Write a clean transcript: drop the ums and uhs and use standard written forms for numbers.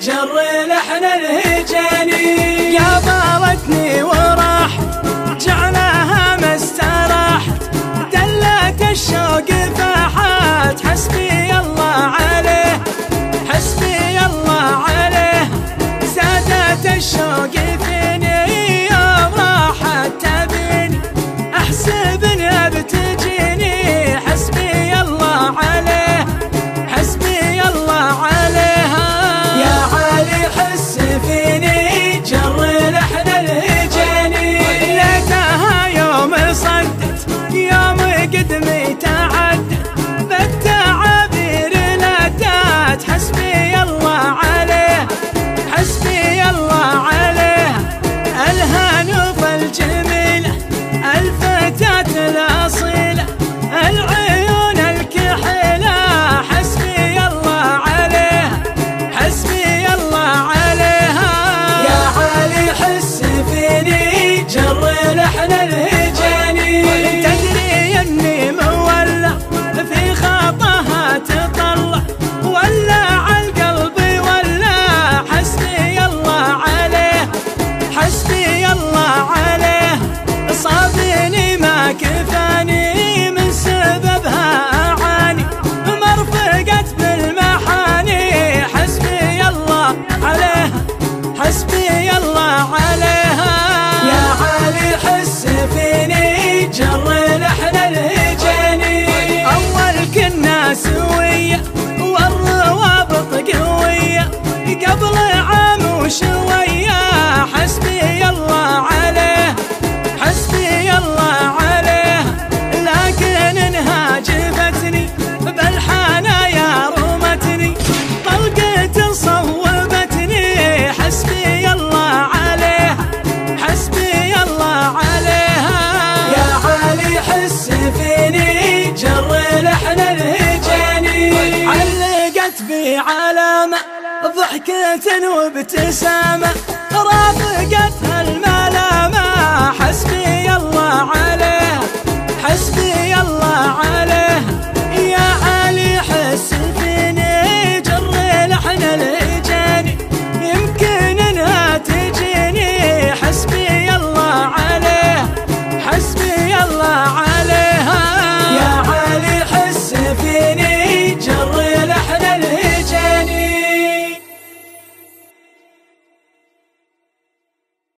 جر لحن الهجاني. قابلتني وراح جعلها ما استراحت، دلت الشوق فاحت، حسبي الله عليه حسبي الله عليه. زادت الشوق فيني يوم راحت تبيني، احسب انها بتجيني، حسبي الله عليه حسبي الله عليها. يا علي حس فيني جر لحن الهجاني، ليتها يوم صدت يوم قدمي تعدت، بالتعابير لدات، حسبي الله عليه حسبي الله عليه. الهانوف الجميلة الفتاة الأصيلة العيون الكحيلة، حسبي الله عليها حسبي الله عليها. يا علي حس فيني جر لحن الهجاني، تدري اني مولع في خطاها تطلع، ولع القلب ولا، حسبي الله عليه حسبي الله عليه. صابني ما كفاني من سببها أعاني، مرفقت بالمحاني، حسبي الله عليها حسبي الله عليها. يا علي حس فيني جر لحن الهجاني، أول كنا سوية والروابط قوية، قبل عام وشوية، حسبي الله عليه حسبي الله عليه. لكن انها جفتني بالحنايا رمتني، طلقة صوبتني، حسبي الله عليها حسبي الله عليها. يا علي حس فيني جر لحن الهجاني، علقت بي علامة ضحكة وابتسامة، رافقتها الملامة، حسبي الله عليه حسبي الله عليه.